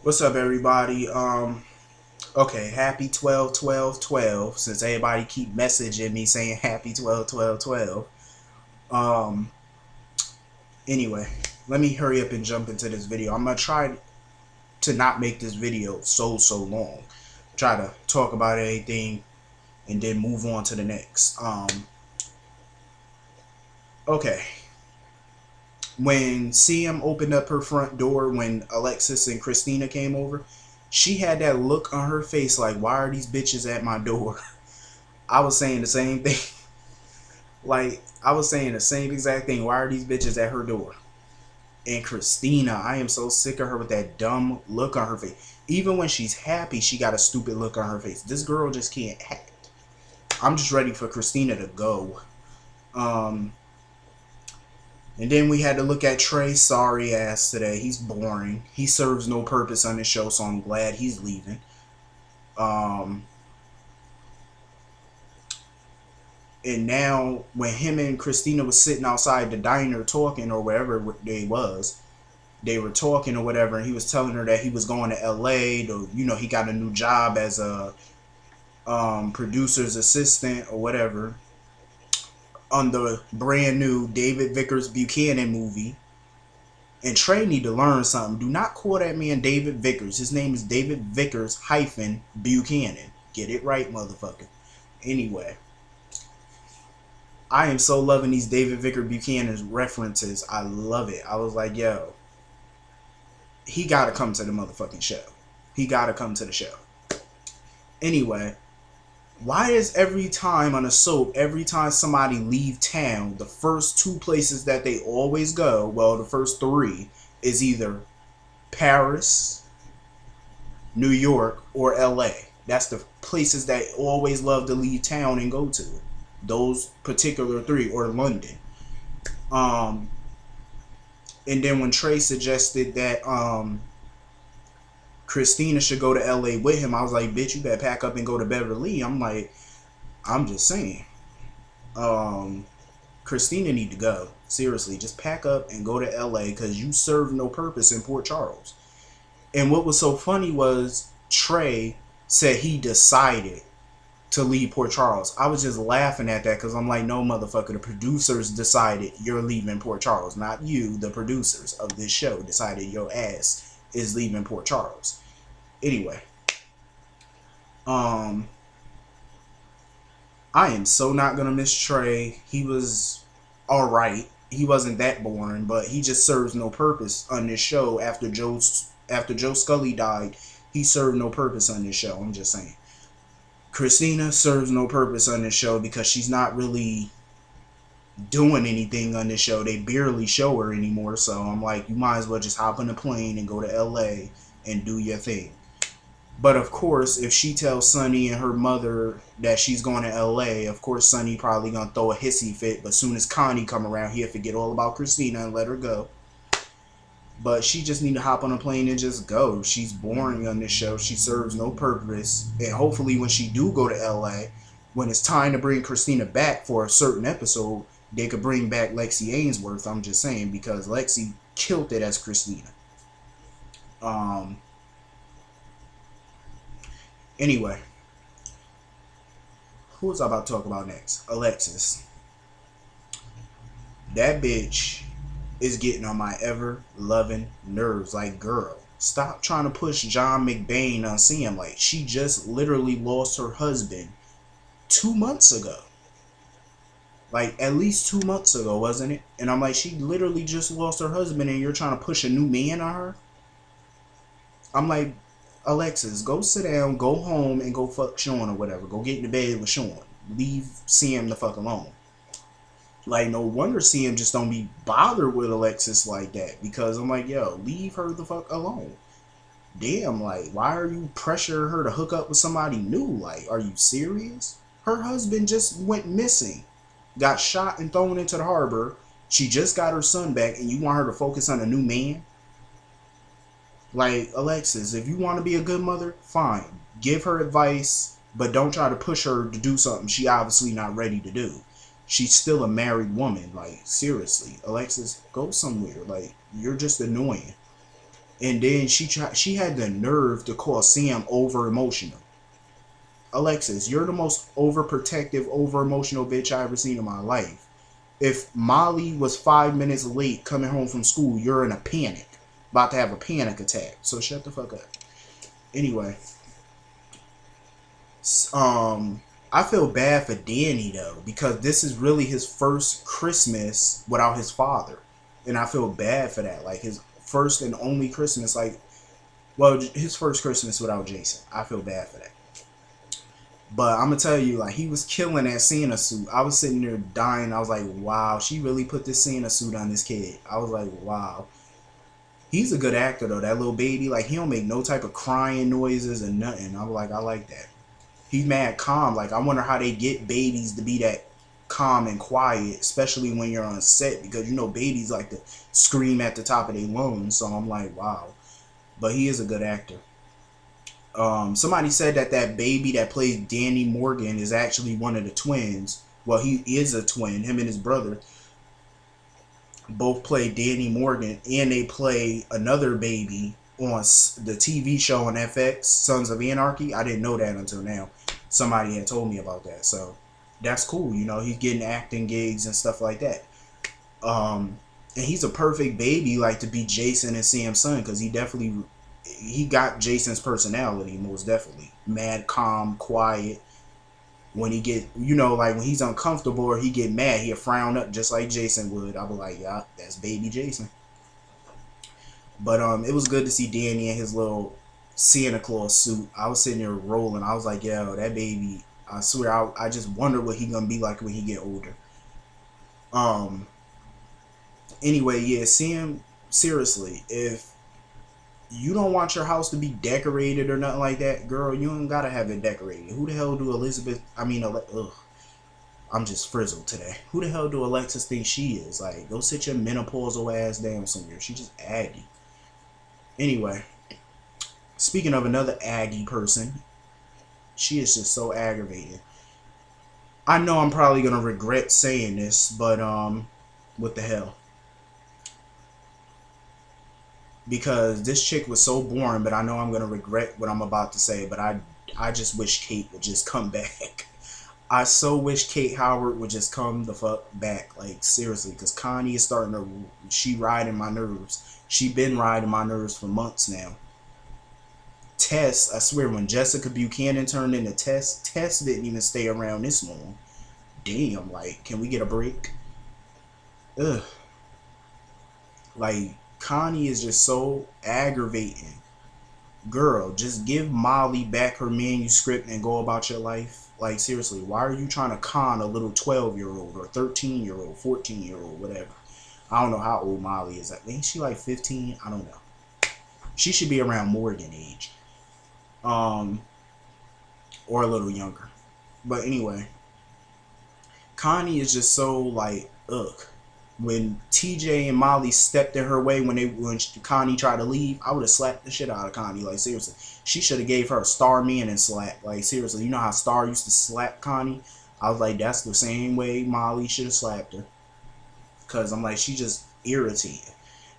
What's up, everybody? Okay, happy 12/12/12. Since everybody keep messaging me saying happy 12/12/12. Um, anyway, let me hurry up and jump into this video. I'm gonna try to not make this video so long. Try to talk about anything and then move on to the next. Okay. When CM opened up her front door when Alexis and Christina came over, she had that look on her face like, why are these bitches at my door? I was saying the same thing. Like, I was saying the same exact thing. Why are these bitches at her door? And Christina, I am so sick of her with that dumb look on her face. Even when she's happy, she got a stupid look on her face. This girl just can't act. I'm just ready for Christina to go. Um, and then we had to look at Trey's sorry ass today. He's boring. He serves no purpose on the show, so I'm glad he's leaving. Um, and now when him and Christina was sitting outside the diner talking or wherever they were talking or whatever, and he was telling her that he was going to LA to, he got a new job as a producer's assistant or whatever on the brand new David Vickers Buchanan movie. And Trey need to learn something. Do not call that man David Vickers. His name is David Vickers hyphen Buchanan. Get it right, motherfucker. Anyway, I am so loving these David Vickers Buchanan references. I love it. I was like, yo, he gotta come to the motherfucking show. He gotta come to the show. Anyway, why is every time on a soap, every time somebody leave town, the first two places that they always go, well, the first three, is either Paris, New York, or LA. That's the places that always love to leave town and go to. Those particular three, or London. And then when Trey suggested that Christina should go to LA with him, I was like, bitch, you better pack up and go to Beverly. I'm just saying. Christina need to go. Seriously, just pack up and go to LA because you serve no purpose in Port Charles. And what was so funny was Trey said he decided to leave Port Charles. I was just laughing at that because I'm like, no, motherfucker, the producers decided you're leaving Port Charles. Not you, the producers of this show decided your ass is leaving Port Charles. Anyway, I am so not gonna miss Trey. He was alright. He wasn't that boring, but he just serves no purpose on this show. After Joe Scully died, he served no purpose on this show. I'm just saying. Christina serves no purpose on this show because she's not really doing anything on this show. They barely show her anymore, so I'm like, you might as well just hop on a plane and go to LA and do your thing. But of course, if she tells Sonny and her mother that she's going to LA, of course Sonny probably gonna throw a hissy fit. But soon as Connie come around, he'll forget all about Christina and let her go. But she just need to hop on a plane and just go. She's boring on this show. She serves no purpose. And hopefully when she do go to LA, when it's time to bring Christina back for a certain episode, they could bring back Lexi Ainsworth. I'm just saying, because Lexi killed it as Christina. Anyway, who was I about to talk about next? Alexis. That bitch is getting on my ever-loving nerves. Like, girl, stop trying to push John McBain on CM. Like, she just literally lost her husband 2 months ago. Like, at least 2 months ago, wasn't it? And I'm like, she literally just lost her husband and you're trying to push a new man on her? I'm like, Alexis, go sit down, go home, and go fuck Sean or whatever. Go get into bed with Sean. Leave CM the fuck alone. Like, no wonder CM just don't be bothered with Alexis like that. Because I'm like, yo, leave her the fuck alone. Damn, like, why are you pressuring her to hook up with somebody new? Like, are you serious? Her husband just went missing. Got shot and thrown into the harbor. She just got her son back, and you want her to focus on a new man? Like, Alexis, if you want to be a good mother, fine. Give her advice, but don't try to push her to do something she obviously not ready to do. She's still a married woman. Like, seriously, Alexis, go somewhere. Like, you're just annoying. And then she had the nerve to call Sam over emotional. Alexis, you're the most overprotective, over emotional bitch I ever seen in my life. If Molly was 5 minutes late coming home from school, you're in a panic, about to have a panic attack. So shut the fuck up. Anyway, I feel bad for Danny though, because this is really his first Christmas without his father, and I feel bad for that. Like his first and only Christmas, like, well, his first Christmas without Jason. I feel bad for that. But I'm gonna tell you, like, he was killing that Santa suit. I was sitting there dying. I was like, wow, she really put this Santa suit on this kid. I was like, wow. He's a good actor though. That little baby, like, he don't make no type of crying noises and nothing. I was like, I like that. He's mad calm. Like, I wonder how they get babies to be that calm and quiet, especially when you're on set, because you know babies like to scream at the top of their lungs. So I'm like, wow. But he is a good actor. Somebody said that baby that plays Danny Morgan is actually one of the twins. Well, he is a twin. Him and his brother both play Danny Morgan, and they play another baby on the TV show on FX, Sons of Anarchy. I didn't know that until now. Somebody had told me about that, so that's cool. You know, he's getting acting gigs and stuff like that. And he's a perfect baby, like, to be Jason and Sam's son, because he got Jason's personality, most definitely. Mad, calm, quiet. When he get, you know, like when he's uncomfortable or he get mad, he'll frown up just like Jason would. I'll be like, yeah, that's baby Jason. But it was good to see Danny in his little Santa Claus suit. I was sitting there rolling. I was like, yo, that baby, I swear, I just wonder what he gonna be like when he get older. Anyway, yeah, Sam, seriously, if you don't want your house to be decorated or nothing like that, girl, you don't gotta have it decorated. Who the hell do I'm just frizzled today. Who the hell do Alexis think she is? Like, go sit your menopausal ass down somewhere. She just aggy. Anyway, speaking of another aggy person, she is just so aggravating. I know I'm probably gonna regret saying this, but what the hell? Because this chick was so boring, but I know I'm gonna regret what I'm about to say. But I just wish Kate would just come back. I so wish Kate Howard would just come the fuck back, like, seriously, because Connie is starting to, she riding my nerves. She been riding my nerves for months now. Tess, I swear, when Jessica Buchanan turned into Tess didn't even stay around this long. Damn, like, can we get a break? Ugh. Like, Connie is just so aggravating. Girl, just give Molly back her manuscript and go about your life. Like, seriously, why are you trying to con a little 12-year-old or 13-year-old, 14-year-old, whatever? I don't know how old Molly is. Ain't she like 15? I don't know. She should be around Morgan age. Or a little younger. But anyway, Connie is just so, like, ugh. When TJ and Molly stepped in her way when Connie tried to leave, I would have slapped the shit out of Connie. Like, seriously, she should have gave her a Starman and slap. Like, seriously, you know how Star used to slap Connie? I was like, that's the same way Molly should have slapped her. Because I'm like, she just irritated.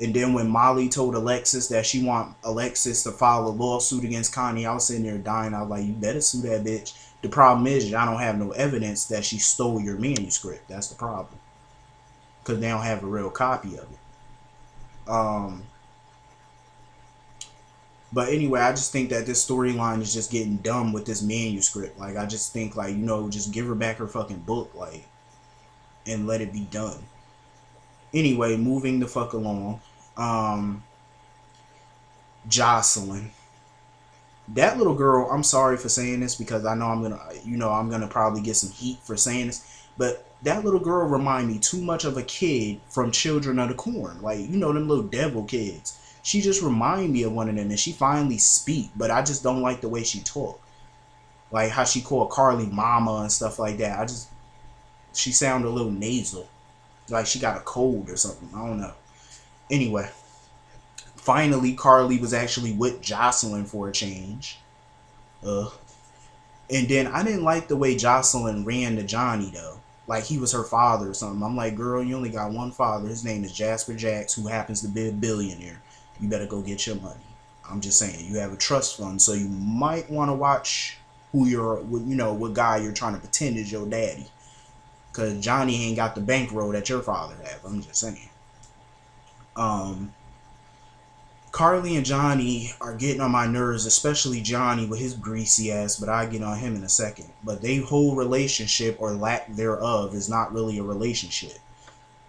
And then when Molly told Alexis that she want Alexis to file a lawsuit against Connie, I was sitting there dying. I was like, you better sue that bitch. The problem is, I don't have no evidence that she stole your manuscript. That's the problem. Because they don't have a real copy of it. But anyway, I just think that this storyline is just getting dumb with this manuscript. Like, I just think, like, you know, just give her back her fucking book, like, and let it be done. Anyway, moving the fuck along. Josslyn. That little girl, I'm sorry for saying this because I know I'm gonna probably get some heat for saying this, but that little girl remind me too much of a kid from Children of the Corn. Like, you know, them little devil kids. She just remind me of one of them, and she finally speak, but I just don't like the way she talk. Like how she called Carly mama and stuff like that. She sound a little nasal. Like she got a cold or something. I don't know. Anyway, finally Carly was actually with Josslyn for a change. And then I didn't like the way Josslyn ran to Johnny though. Like he was her father or something. I'm like, girl, you only got one father. His name is Jasper Jacks, who happens to be a billionaire. you better go get your money. I'm just saying, you have a trust fund, so you might want to watch who you're, you know, what guy you're trying to pretend is your daddy. Because Johnny ain't got the bankroll that your father have. I'm just saying. Carly and Johnny are getting on my nerves, especially Johnny with his greasy ass, but I get on him in a second. But their whole relationship, or lack thereof, is not really a relationship.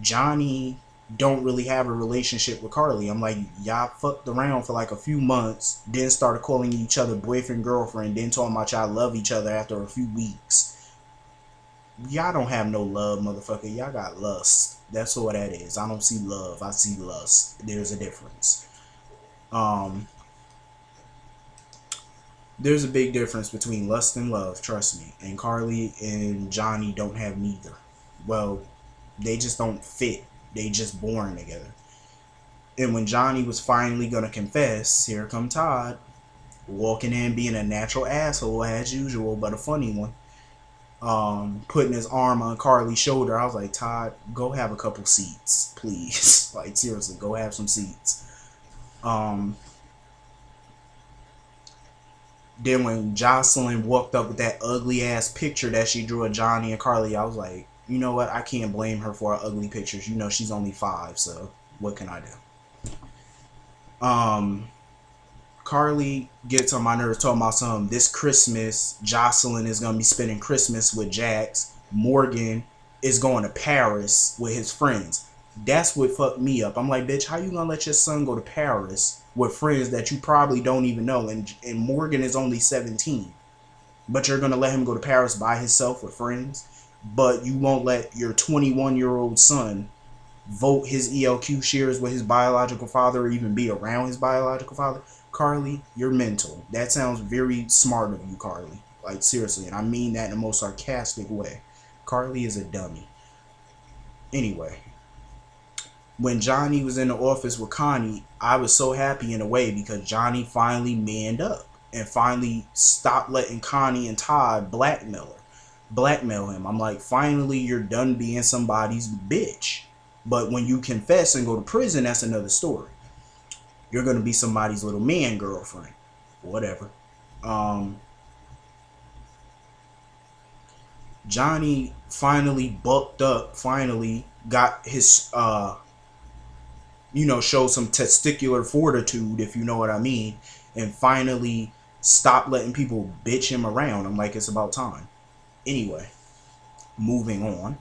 Johnny don't really have a relationship with Carly. I'm like, y'all fucked around for like a few months, then started calling each other boyfriend, girlfriend, then talking about y'all love each other after a few weeks. Y'all don't have no love, motherfucker. Y'all got lust. That's what that is. I don't see love. I see lust. There's a difference. There's a big difference between lust and love, trust me. And Carly and Johnny don't have neither. Well, they just don't fit. They just born together. And when Johnny was finally gonna confess, here come Todd, walking in being a natural asshole as usual, but a funny one. Putting his arm on Carly's shoulder. I was like, Todd, go have a couple seats, please. Like, seriously, go have some seats. Then when Josslyn walked up with that ugly ass picture that she drew of Johnny and Carly, I was like, you know what? I can't blame her for her ugly pictures. You know, she's only 5, so what can I do? Carly gets on my nerves talking about something. This Christmas, Josslyn is going to be spending Christmas with Jax. Morgan is going to Paris with his friends. That's what fucked me up. I'm like, bitch, how you going to let your son go to Paris with friends that you probably don't even know? And Morgan is only 17. But you're going to let him go to Paris by himself with friends? But you won't let your 21-year-old son vote his ELQ shares with his biological father or even be around his biological father? Carly, you're mental. That sounds very smart of you, Carly. Like, seriously, and I mean that in the most sarcastic way. Carly is a dummy. Anyway, when Johnny was in the office with Connie, I was so happy in a way because Johnny finally manned up and finally stopped letting Connie and Todd blackmail him. I'm like, finally, you're done being somebody's bitch. But when you confess and go to prison, that's another story. You're going to be somebody's little man girlfriend. Whatever. Johnny finally bucked up, finally got his, showed some testicular fortitude, if you know what I mean, and finally stopped letting people bitch him around. I'm like, it's about time. Anyway, moving on.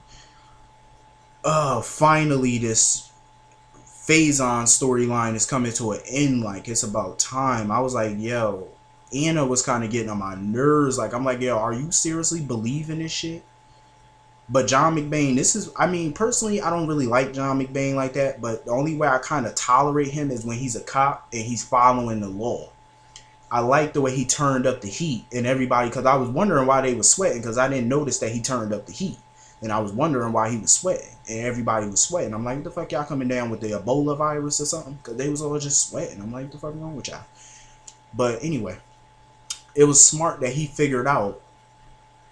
Finally, this faison storyline is coming to an end. Like, it's about time. I was like, yo, Anna was kind of getting on my nerves. Like, I'm like, yo, are you seriously believing this shit? But John McBain, personally, I don't really like John McBain like that, but the only way I kind of tolerate him is when he's a cop and he's following the law. I like the way he turned up the heat and everybody, because I was wondering why they was sweating, because I didn't notice that he turned up the heat. And I was wondering why he was sweating. And everybody was sweating. I'm like, what the fuck y'all coming down with the Ebola virus or something? Because they was all just sweating. I'm like, what the fuck wrong with y'all? But anyway, it was smart that he figured out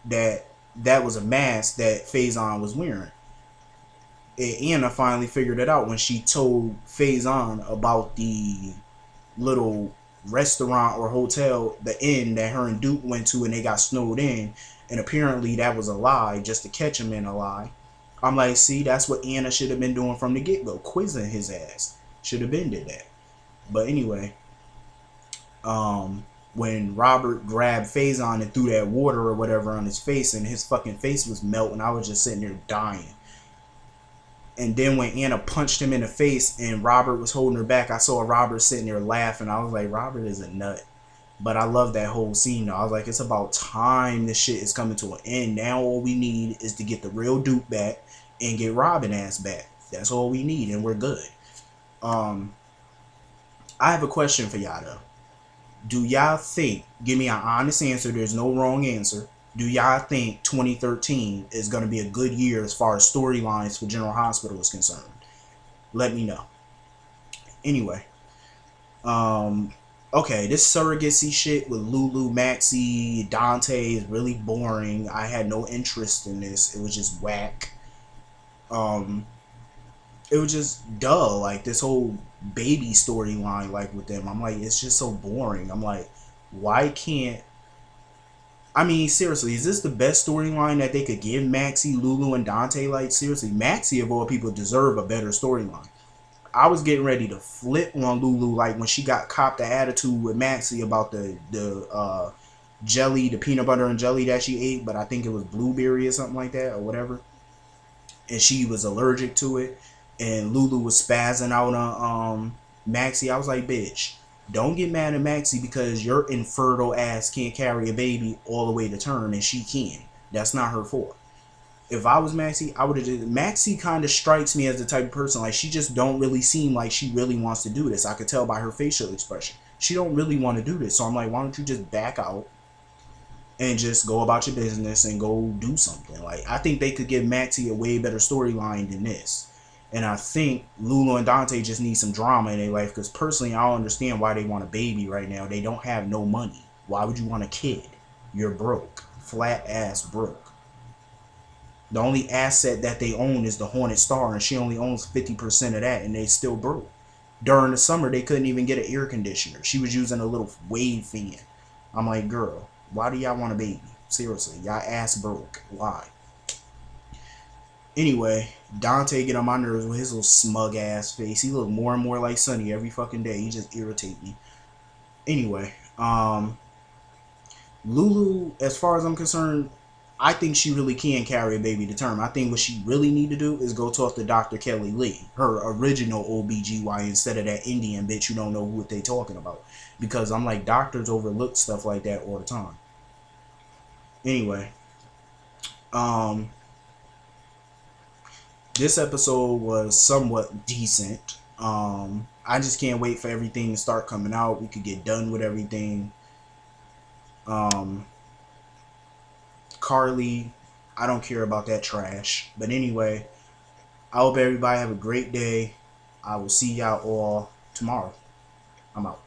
that that was a mask that Faison was wearing. And Anna finally figured it out when she told Faison about the little restaurant or hotel, the inn that her and Duke went to and they got snowed in. And apparently that was a lie, just to catch him in a lie. I'm like, see, that's what Anna should have been doing from the get-go. Quizzing his ass. Should have been did that. But anyway, when Robert grabbed Faison and threw that water or whatever on his face and his fucking face was melting, I was just sitting there dying. And then when Anna punched him in the face and Robert was holding her back, I saw Robert sitting there laughing. I was like, Robert is a nut. But I love that whole scene though. I was like, it's about time this shit is coming to an end. Now all we need is to get the real Duke back and get Robin ass back. That's all we need and we're good. I have a question for y'all though. Do y'all think, give me an honest answer, there's no wrong answer. Do y'all think 2013 is going to be a good year as far as storylines for General Hospital is concerned? Let me know. Anyway. Okay, this surrogacy shit with Lulu, Maxie, Dante is really boring. I had no interest in this. It was just whack. it was just dull. Like this whole baby storyline, like with them, I'm like, it's just so boring. I'm like, why can't? I mean, seriously, is this the best storyline that they could give Maxie, Lulu, and Dante? Like, seriously, Maxie of all people deserve a better storyline. I was getting ready to flip on Lulu, like when she got copped the attitude with Maxie about the jelly, the peanut butter and jelly that she ate, but I think it was blueberry or something like that or whatever, and she was allergic to it, and Lulu was spazzing out on Maxie. I was like, bitch, don't get mad at Maxie because your infertile ass can't carry a baby all the way to term, and she can. That's not her fault. If I was Maxie, I would have just. Maxie kind of strikes me as the type of person, like, she just don't really seem like she really wants to do this. I could tell by her facial expression. She don't really want to do this. So I'm like, why don't you just back out and just go about your business and go do something? Like, I think they could give Maxie a way better storyline than this. And I think Lulu and Dante just need some drama in their life, because personally, I don't understand why they want a baby right now. They don't have no money. Why would you want a kid? You're broke. Flat ass broke. The only asset that they own is the Hornet Star, and she only owns 50% of that, and they still broke. During the summer, they couldn't even get an air conditioner. She was using a little wave fan. I'm like, girl, why do y'all want a baby? Seriously, y'all ass broke. Why? Anyway, Dante get on my nerves with his little smug ass face. He look more and more like Sonny every fucking day. He just irritate me. Anyway, Lulu, as far as I'm concerned, I think she really can carry a baby to term. I think what she really need to do is go talk to Dr. Kelly Lee, her original OBGY, instead of that Indian bitch who don't know what they talking about. Because I'm like, doctors overlook stuff like that all the time. Anyway, this episode was somewhat decent. I just can't wait for everything to start coming out. We could get done with everything. Carly, I don't care about that trash. But anyway, I hope everybody have a great day. I will see y'all all tomorrow. I'm out.